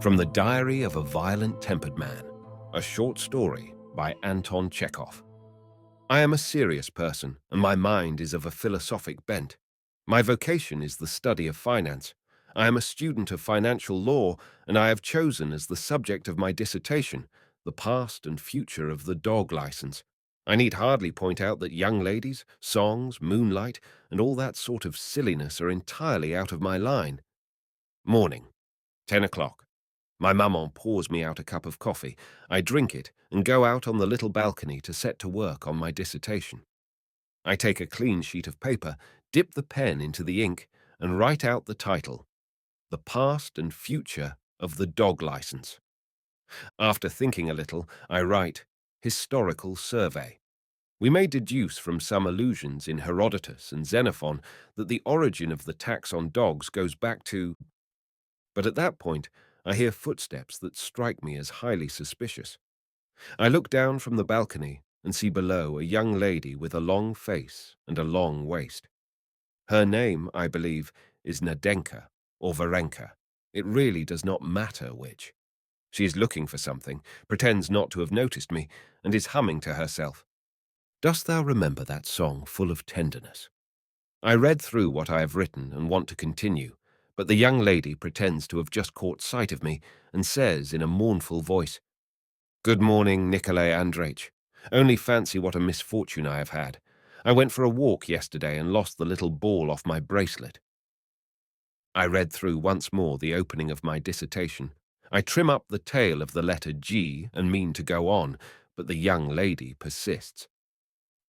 From the Diary of a Violent-Tempered Man, a short story by Anton Chekhov. I am a serious person, and my mind is of a philosophic bent. My vocation is the study of finance. I am a student of financial law, and I have chosen as the subject of my dissertation the past and future of the dog license. I need hardly point out that young ladies, songs, moonlight, and all that sort of silliness are entirely out of my line. Morning, 10 o'clock. My maman pours me out a cup of coffee. I drink it and go out on the little balcony to set to work on my dissertation. I take a clean sheet of paper, dip the pen into the ink, and write out the title, The Past and Future of the Dog License. After thinking a little, I write, Historical Survey. We may deduce from some allusions in Herodotus and Xenophon that the origin of the tax on dogs goes back to... But at that point, I hear footsteps that strike me as highly suspicious. I look down from the balcony and see below a young lady with a long face and a long waist. Her name, I believe, is Nadenka or Varenka. It really does not matter which. She is looking for something, pretends not to have noticed me, and is humming to herself. Dost thou remember that song full of tenderness? I read through what I have written and want to continue, but the young lady pretends to have just caught sight of me and says in a mournful voice, Good morning, Nikolai Andreich. Only fancy what a misfortune I have had. I went for a walk yesterday and lost the little ball off my bracelet. I read through once more the opening of my dissertation. I trim up the tail of the letter G and mean to go on, but the young lady persists.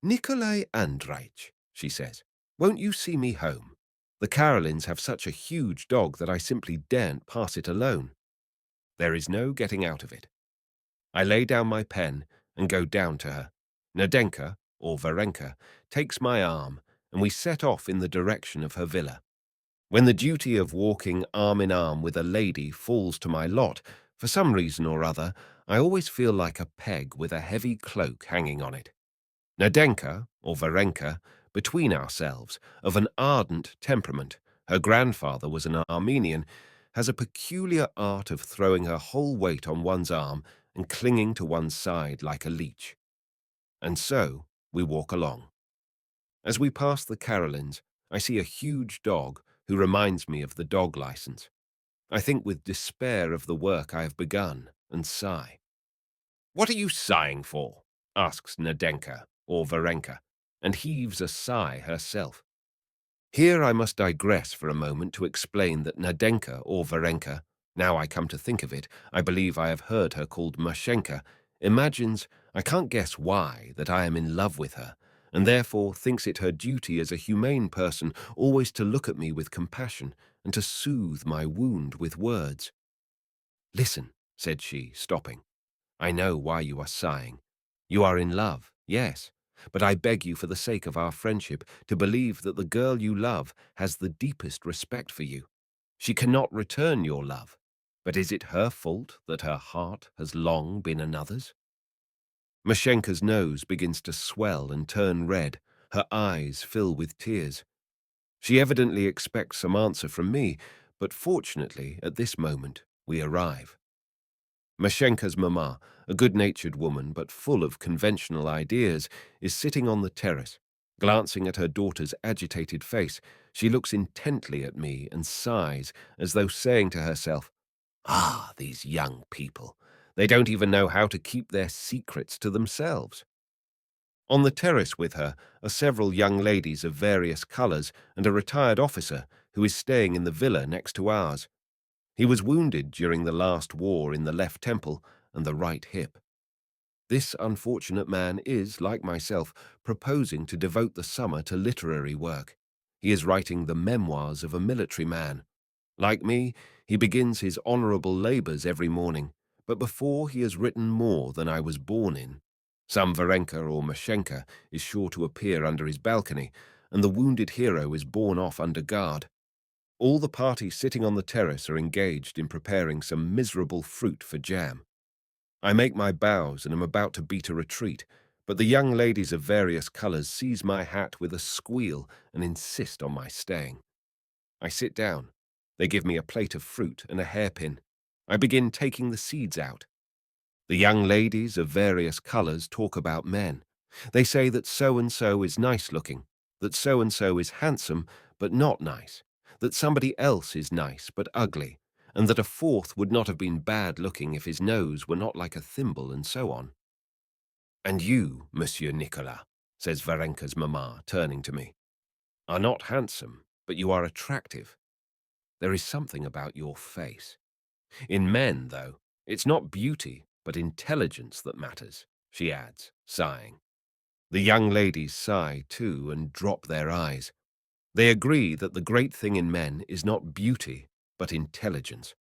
Nikolai Andreich, she says, won't you see me home? The Carolins have such a huge dog that I simply daren't pass it alone. There is no getting out of it. I lay down my pen and go down to her. Nadenka, or Varenka, takes my arm, and we set off in the direction of her villa. When the duty of walking arm in arm with a lady falls to my lot, for some reason or other, I always feel like a peg with a heavy cloak hanging on it. Nadenka, or Varenka, between ourselves, of an ardent temperament, her grandfather was an Armenian, has a peculiar art of throwing her whole weight on one's arm and clinging to one's side like a leech. And so we walk along. As we pass the Carolins, I see a huge dog who reminds me of the dog license. I think with despair of the work I have begun and sigh. What are you sighing for? Asks Nadenka, or Varenka, and heaves a sigh herself. Here I must digress for a moment to explain that Nadenka, or Varenka, now I come to think of it, I believe I have heard her called Mashenka, imagines, I can't guess why, that I am in love with her, and therefore thinks it her duty as a humane person always to look at me with compassion and to soothe my wound with words. Listen, said she, stopping. I know why you are sighing. You are in love, yes, but I beg you for the sake of our friendship to believe that the girl you love has the deepest respect for you. She cannot return your love, but is it her fault that her heart has long been another's? Mashenka's nose begins to swell and turn red, her eyes fill with tears. She evidently expects some answer from me, but fortunately, at this moment, we arrive. Mashenka's mamma, a good-natured woman but full of conventional ideas, is sitting on the terrace. Glancing at her daughter's agitated face, she looks intently at me and sighs as though saying to herself, Ah, these young people. They don't even know how to keep their secrets to themselves. On the terrace with her are several young ladies of various colours and a retired officer who is staying in the villa next to ours. He was wounded during the last war in the left temple and the right hip. This unfortunate man is, like myself, proposing to devote the summer to literary work. He is writing the memoirs of a military man. Like me, he begins his honourable labours every morning, but before he has written more than I was born in. Some Varenka or Mashenka is sure to appear under his balcony, and the wounded hero is borne off under guard. All the party sitting on the terrace are engaged in preparing some miserable fruit for jam. I make my bows and am about to beat a retreat, but the young ladies of various colours seize my hat with a squeal and insist on my staying. I sit down. They give me a plate of fruit and a hairpin. I begin taking the seeds out. The young ladies of various colours talk about men. They say that so-and-so is nice-looking, that so-and-so is handsome but not nice, that somebody else is nice but ugly, and that a fourth would not have been bad-looking if his nose were not like a thimble, and so on. "And you, Monsieur Nicolas," says Varenka's mamma, turning to me, "are not handsome, but you are attractive. There is something about your face. In men, though, it's not beauty, but intelligence that matters," she adds, sighing. The young ladies sigh, too, and drop their eyes. They agree that the great thing in men is not beauty, but intelligence.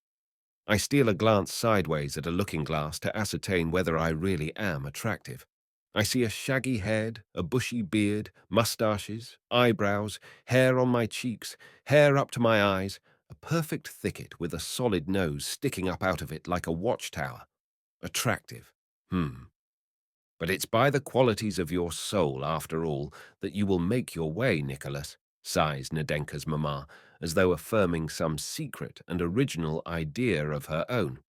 I steal a glance sideways at a looking-glass to ascertain whether I really am attractive. I see a shaggy head, a bushy beard, moustaches, eyebrows, hair on my cheeks, hair up to my eyes, a perfect thicket with a solid nose sticking up out of it like a watchtower. Attractive. But it's by the qualities of your soul, after all, that you will make your way, Nicholas, sighs Nadenka's mamma, as though affirming some secret and original idea of her own.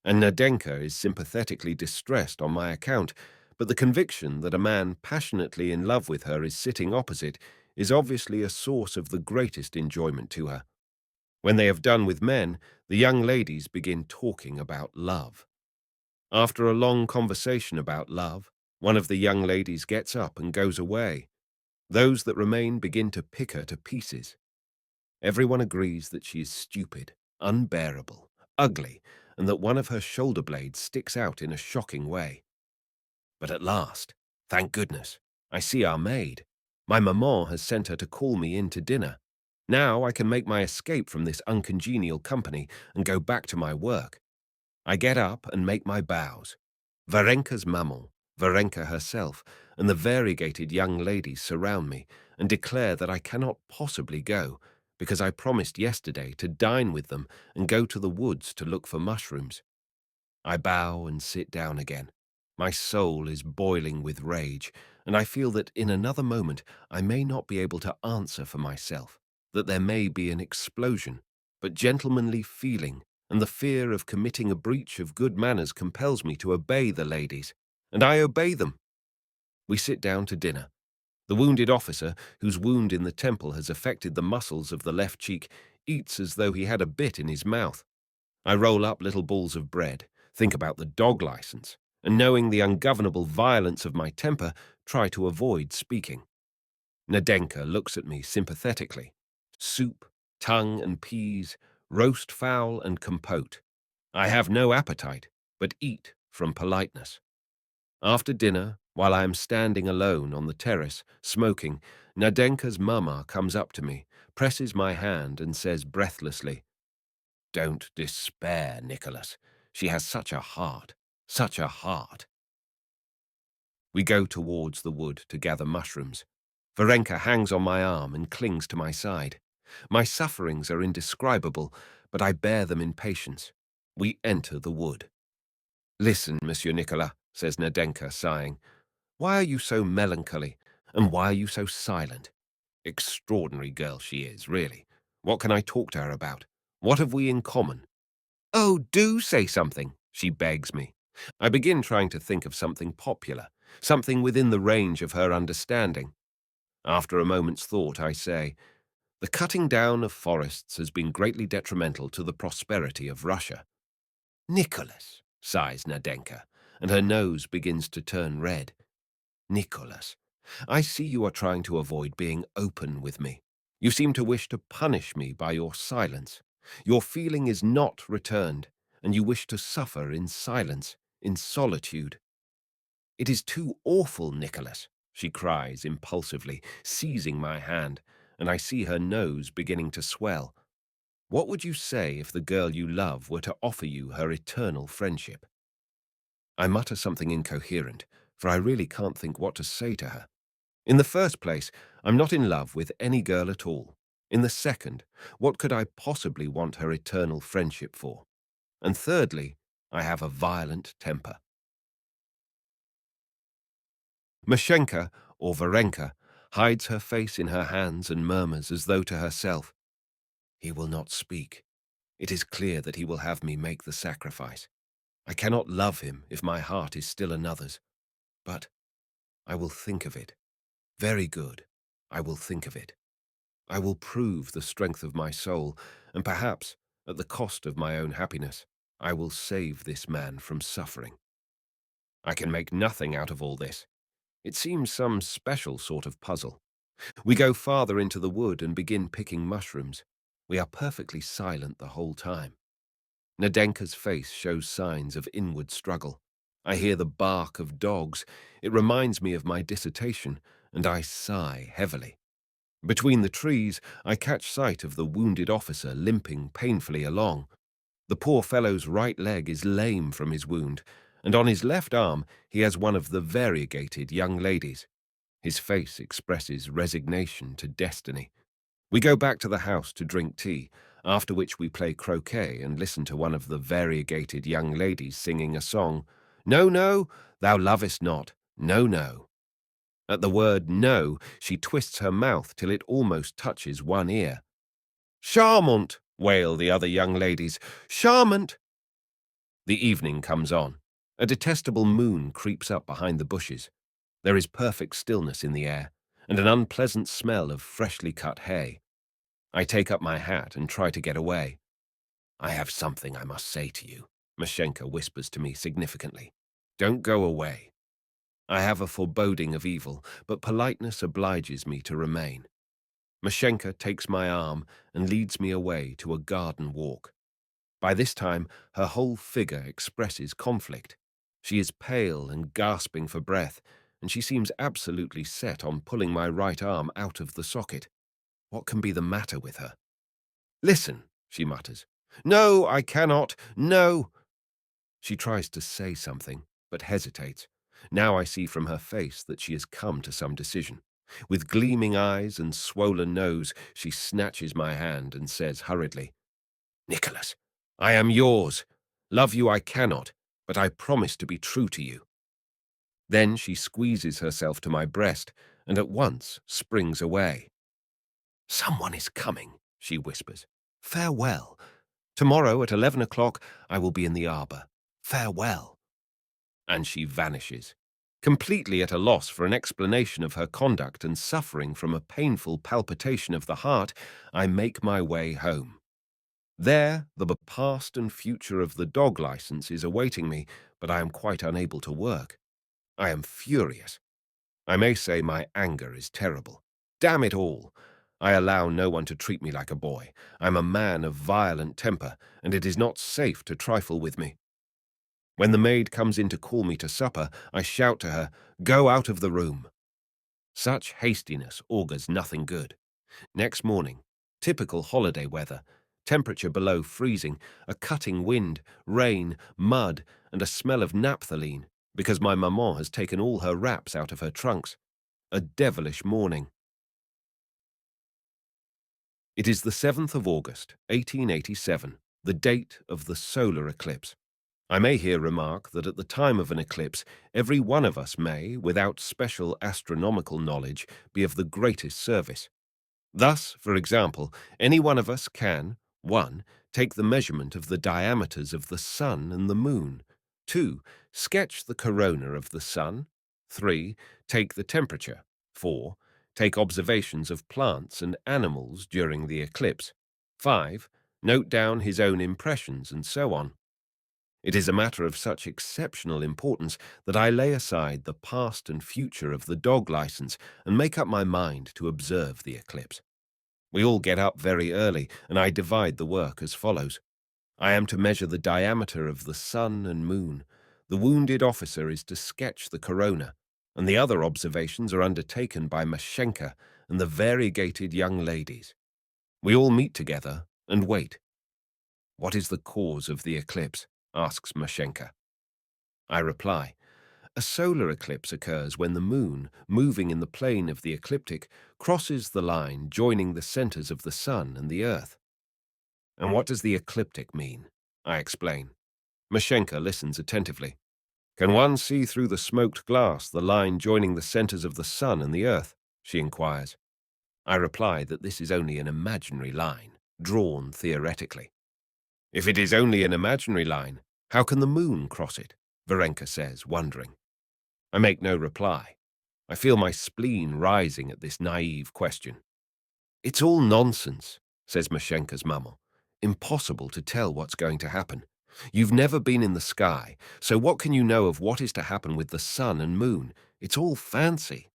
And Nadenka is sympathetically distressed on my account, but the conviction that a man passionately in love with her is sitting opposite is obviously a source of the greatest enjoyment to her. When they have done with men, the young ladies begin talking about love. After a long conversation about love, one of the young ladies gets up and goes away. Those that remain begin to pick her to pieces. Everyone agrees that she is stupid, unbearable, ugly, and that one of her shoulder blades sticks out in a shocking way. But at last, thank goodness, I see our maid. My maman has sent her to call me in to dinner. Now I can make my escape from this uncongenial company and go back to my work. I get up and make my bows. Varenka's maman, Varenka herself, and the variegated young ladies surround me and declare that I cannot possibly go, because I promised yesterday to dine with them and go to the woods to look for mushrooms. I bow and sit down again. My soul is boiling with rage, and I feel that in another moment I may not be able to answer for myself, that there may be an explosion, but gentlemanly feeling and the fear of committing a breach of good manners compels me to obey the ladies, and I obey them. We sit down to dinner. The wounded officer, whose wound in the temple has affected the muscles of the left cheek, eats as though he had a bit in his mouth. I roll up little balls of bread, think about the dog license, and knowing the ungovernable violence of my temper, try to avoid speaking. Nadenka looks at me sympathetically. Soup, tongue and peas, roast fowl and compote. I have no appetite, but eat from politeness. After dinner, while I am standing alone on the terrace, smoking, Nadenka's mamma comes up to me, presses my hand and says breathlessly, "Don't despair, Nicholas. She has such a heart, such a heart." We go towards the wood to gather mushrooms. Varenka hangs on my arm and clings to my side. My sufferings are indescribable, but I bear them in patience. We enter the wood. "Listen, Monsieur Nicolas," says Nadenka, sighing. "Why are you so melancholy, and why are you so silent? Extraordinary girl she is, really. What can I talk to her about? What have we in common?" "Oh, do say something," she begs me. I begin trying to think of something popular, something within the range of her understanding. After a moment's thought, I say, "The cutting down of forests has been greatly detrimental to the prosperity of Russia." "Nicholas," sighs Nadenka, and her nose begins to turn red. "Nicholas, I see you are trying to avoid being open with me. You seem to wish to punish me by your silence. Your feeling is not returned, and you wish to suffer in silence, in solitude. It is too awful, Nicholas," she cries impulsively, seizing my hand, and I see her nose beginning to swell. "What would you say if the girl you love were to offer you her eternal friendship?" I mutter something incoherent, for I really can't think what to say to her. In the first place, I'm not in love with any girl at all. In the second, what could I possibly want her eternal friendship for? And thirdly, I have a violent temper. Mashenka, or Varenka, hides her face in her hands and murmurs as though to herself, "He will not speak. It is clear that he will have me make the sacrifice. I cannot love him if my heart is still another's. But I will think of it. Very good. I will think of it. I will prove the strength of my soul, and perhaps, at the cost of my own happiness, I will save this man from suffering. I can make nothing out of all this. It seems some special sort of puzzle. We go farther into the wood and begin picking mushrooms. We are perfectly silent the whole time. Nadenka's face shows signs of inward struggle. I hear the bark of dogs. It reminds me of my dissertation, and I sigh heavily. Between the trees, I catch sight of the wounded officer limping painfully along. The poor fellow's right leg is lame from his wound, and on his left arm he has one of the variegated young ladies. His face expresses resignation to destiny. We go back to the house to drink tea, after which we play croquet and listen to one of the variegated young ladies singing a song, "No, no, thou lovest not, no, no." At the word "no," she twists her mouth till it almost touches one ear. "Charmant!" wail the other young ladies. "Charmant!" The evening comes on. A detestable moon creeps up behind the bushes. There is perfect stillness in the air, and an unpleasant smell of freshly cut hay. I take up my hat and try to get away. "I have something I must say to you," Mashenka whispers to me significantly. "Don't go away." I have a foreboding of evil, but politeness obliges me to remain. Mashenka takes my arm and leads me away to a garden walk. By this time, her whole figure expresses conflict. She is pale and gasping for breath, and she seems absolutely set on pulling my right arm out of the socket. What can be the matter with her? "Listen," she mutters. "No, I cannot. No." She tries to say something, but hesitates. Now I see from her face that she has come to some decision. With gleaming eyes and swollen nose, she snatches my hand and says hurriedly, "Nicholas, I am yours. Love you I cannot, but I promise to be true to you." Then she squeezes herself to my breast and at once springs away. "Someone is coming," she whispers. "Farewell. Tomorrow at 11 o'clock I will be in the arbor. Farewell." And she vanishes. Completely at a loss for an explanation of her conduct and suffering from a painful palpitation of the heart, I make my way home. There, the past and future of the dog license is awaiting me, but I am quite unable to work. I am furious. I may say my anger is terrible. Damn it all! I allow no one to treat me like a boy. I'm a man of violent temper, and it is not safe to trifle with me. When the maid comes in to call me to supper, I shout to her, "Go out of the room." Such hastiness augurs nothing good. Next morning, typical holiday weather, temperature below freezing, a cutting wind, rain, mud, and a smell of naphthalene, because my maman has taken all her wraps out of her trunks. A devilish morning. It is the 7th of August, 1887, the date of the solar eclipse. I may here remark that at the time of an eclipse, every one of us may, without special astronomical knowledge, be of the greatest service. Thus, for example, any one of us can, 1. Take the measurement of the diameters of the sun and the moon, 2. Sketch the corona of the sun, 3. Take the temperature, 4. Take observations of plants and animals during the eclipse, 5. Note down his own impressions, and so on. It is a matter of such exceptional importance that I lay aside the past and future of the dog license and make up my mind to observe the eclipse. We all get up very early, and I divide the work as follows. I am to measure the diameter of the sun and moon. The wounded officer is to sketch the corona, and the other observations are undertaken by Mashenka and the variegated young ladies. We all meet together and wait. "What is the cause of the eclipse?" asks Mashenka. I reply, "A solar eclipse occurs when the moon, moving in the plane of the ecliptic, crosses the line joining the centers of the sun and the earth." "And what does the ecliptic mean?" I explain. Mashenka listens attentively. "Can one see through the smoked glass the line joining the centers of the sun and the earth?" she inquires. I reply that this is only an imaginary line, drawn theoretically. If it is only an imaginary line, how can the moon cross it? Varenka says, wondering. I make no reply. I feel my spleen rising at this naive question. It's all nonsense, says Mashenka's mumble. Impossible to tell what's going to happen. You've never been in the sky, so what can you know of what is to happen with the sun and moon? It's all fancy.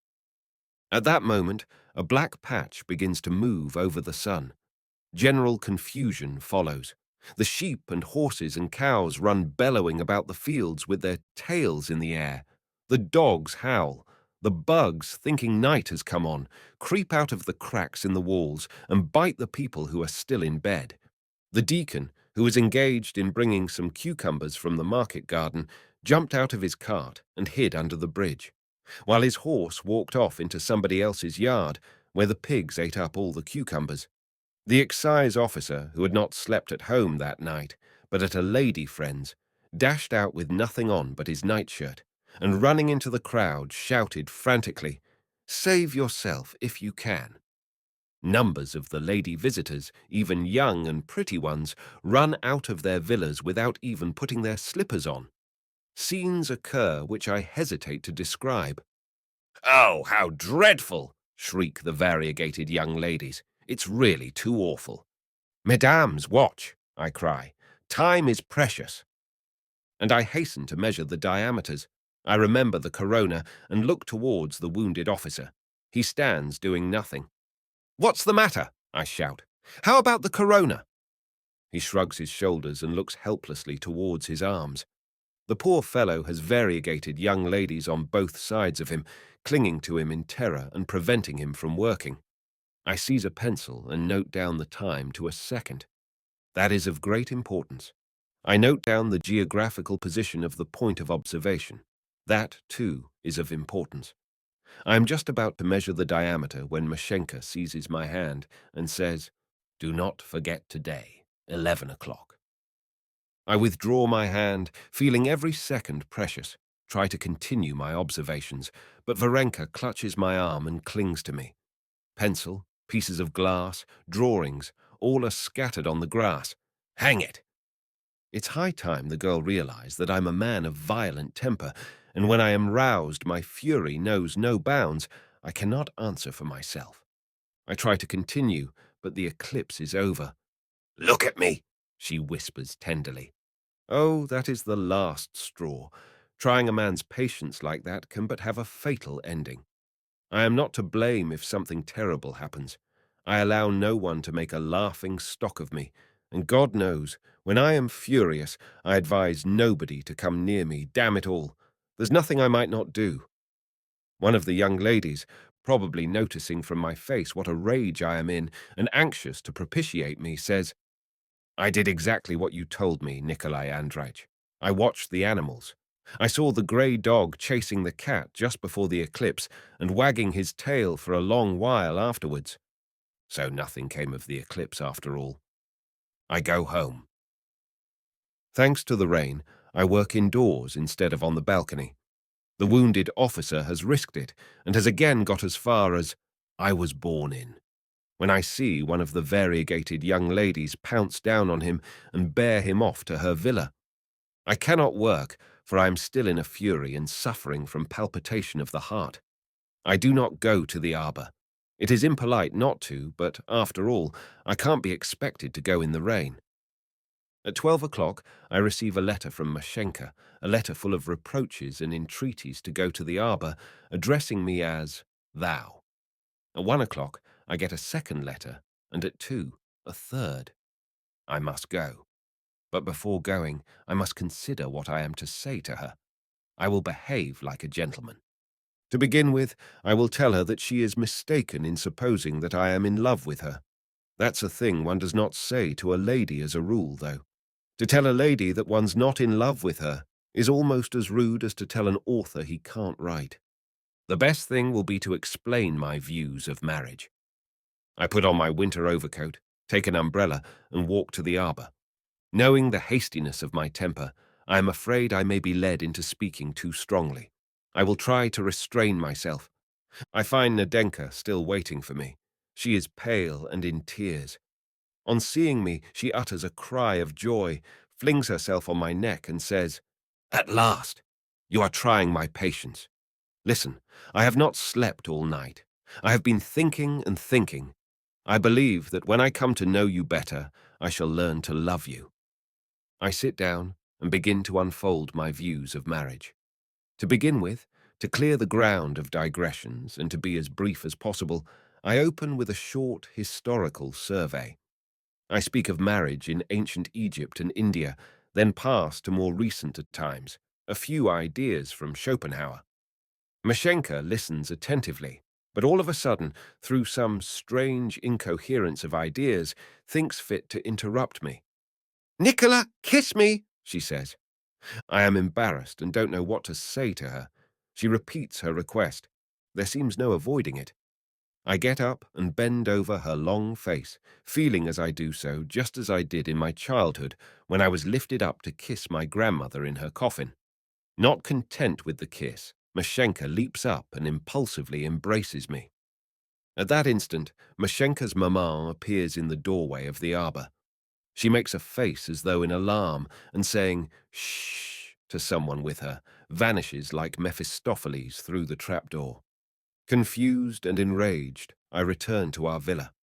At that moment, a black patch begins to move over the sun. General confusion follows. The sheep and horses and cows run bellowing about the fields with their tails in the air. The dogs howl. The bugs, thinking night has come on, creep out of the cracks in the walls and bite the people who are still in bed. The deacon, who was engaged in bringing some cucumbers from the market garden, jumped out of his cart and hid under the bridge, while his horse walked off into somebody else's yard, where the pigs ate up all the cucumbers. The excise officer, who had not slept at home that night, but at a lady friend's, dashed out with nothing on but his nightshirt, and running into the crowd, shouted frantically, "Save yourself if you can." Numbers of the lady visitors, even young and pretty ones, run out of their villas without even putting their slippers on. Scenes occur which I hesitate to describe. "Oh, how dreadful!" shriek the variegated young ladies. "It's really too awful." "Mesdames, watch!" I cry. "Time is precious." And I hasten to measure the diameters. I remember the corona and look towards the wounded officer. He stands doing nothing. "What's the matter?" I shout. "How about the corona?" He shrugs his shoulders and looks helplessly towards his arms. The poor fellow has variegated young ladies on both sides of him, clinging to him in terror and preventing him from working. I seize a pencil and note down the time to a second. That is of great importance. I note down the geographical position of the point of observation. That, too, is of importance. I am just about to measure the diameter when Mashenka seizes my hand and says, "Do not forget today, 11 o'clock." I withdraw my hand, feeling every second precious, try to continue my observations, but Varenka clutches my arm and clings to me. Pencil, pieces of glass, drawings, all are scattered on the grass. Hang it! It's high time the girl realized that I'm a man of violent temper, and when I am roused, my fury knows no bounds. I cannot answer for myself. I try to continue, but the eclipse is over. "Look at me," she whispers tenderly. Oh, that is the last straw. Trying a man's patience like that can but have a fatal ending. I am not to blame if something terrible happens. I allow no one to make a laughing stock of me, and God knows, when I am furious, I advise nobody to come near me, damn it all. There's nothing I might not do. One of the young ladies, probably noticing from my face what a rage I am in and anxious to propitiate me, says, "I did exactly what you told me, Nikolai Andreich. I watched the animals. I saw the grey dog chasing the cat just before the eclipse and wagging his tail for a long while afterwards. So nothing came of the eclipse after all. I go home. Thanks to the rain, I work indoors instead of on the balcony. The wounded officer has risked it and has again got as far as I was born in, when I see one of the variegated young ladies pounce down on him and bear him off to her villa. I cannot work, for I am still in a fury and suffering from palpitation of the heart. I do not go to the arbour. It is impolite not to, but after all, I can't be expected to go in the rain. At 12 o'clock, I receive a letter from Mashenka, a letter full of reproaches and entreaties to go to the arbour, addressing me as thou. At 1 o'clock, I get a second letter, and at 2, a third. I must go. But before going, I must consider what I am to say to her. I will behave like a gentleman. To begin with, I will tell her that she is mistaken in supposing that I am in love with her. That's a thing one does not say to a lady as a rule, though. To tell a lady that one's not in love with her is almost as rude as to tell an author he can't write. The best thing will be to explain my views of marriage. I put on my winter overcoat, take an umbrella, and walk to the arbour. Knowing the hastiness of my temper, I am afraid I may be led into speaking too strongly. I will try to restrain myself. I find Nadenka still waiting for me. She is pale and in tears. On seeing me, she utters a cry of joy, flings herself on my neck, and says, "At last! You are trying my patience. Listen, I have not slept all night. I have been thinking and thinking. I believe that when I come to know you better, I shall learn to love you." I sit down and begin to unfold my views of marriage. To begin with, to clear the ground of digressions and to be as brief as possible, I open with a short historical survey. I speak of marriage in ancient Egypt and India, then pass to more recent times, a few ideas from Schopenhauer. Mashenka listens attentively, but all of a sudden, through some strange incoherence of ideas, thinks fit to interrupt me. "Nicola, kiss me," she says. I am embarrassed and don't know what to say to her. She repeats her request. There seems no avoiding it. I get up and bend over her long face, feeling as I do so just as I did in my childhood when I was lifted up to kiss my grandmother in her coffin. Not content with the kiss, Mashenka leaps up and impulsively embraces me. At that instant, Mashenka's maman appears in the doorway of the arbor. She makes a face as though in alarm and saying, "Shh," to someone with her, vanishes like Mephistopheles through the trapdoor. Confused and enraged, I return to our villa.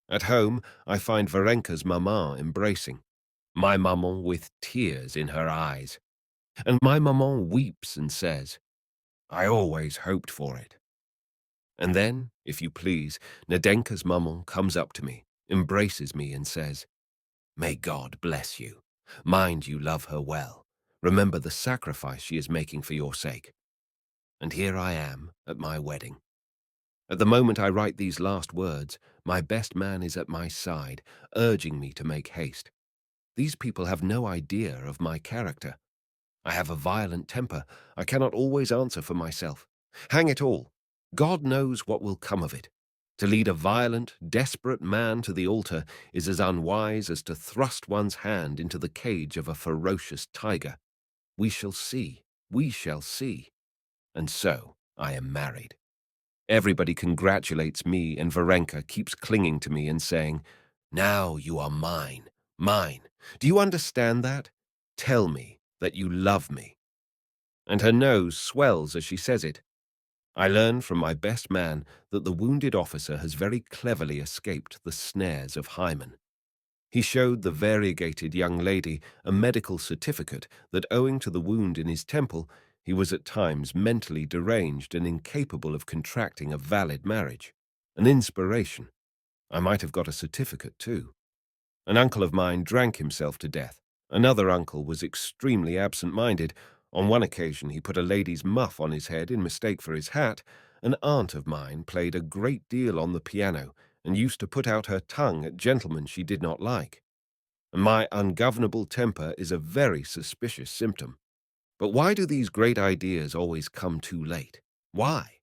At home, I find Varenka's maman embracing, my maman with tears in her eyes. And my maman weeps and says, "I always hoped for it." And then, if you please, Nadenka's maman comes up to me, embraces me and says, "May God bless you. Mind you love her well. Remember the sacrifice she is making for your sake." And here I am at my wedding. At the moment I write these last words, my best man is at my side, urging me to make haste. These people have no idea of my character. I have a violent temper. I cannot always answer for myself. Hang it all! God knows what will come of it. To lead a violent, desperate man to the altar is as unwise as to thrust one's hand into the cage of a ferocious tiger. We shall see. We shall see. And so I am married. Everybody congratulates me, and Varenka keeps clinging to me and saying, "Now you are mine, mine. Do you understand that? Tell me that you love me." And her nose swells as she says it. I learn from my best man that the wounded officer has very cleverly escaped the snares of Hymen. He showed the variegated young lady a medical certificate that, owing to the wound in his temple, he was at times mentally deranged and incapable of contracting a valid marriage. An inspiration. I might have got a certificate, too. An uncle of mine drank himself to death. Another uncle was extremely absent-minded. On one occasion he put a lady's muff on his head in mistake for his hat. An aunt of mine played a great deal on the piano and used to put out her tongue at gentlemen she did not like. And my ungovernable temper is a very suspicious symptom. But why do these great ideas always come too late? Why?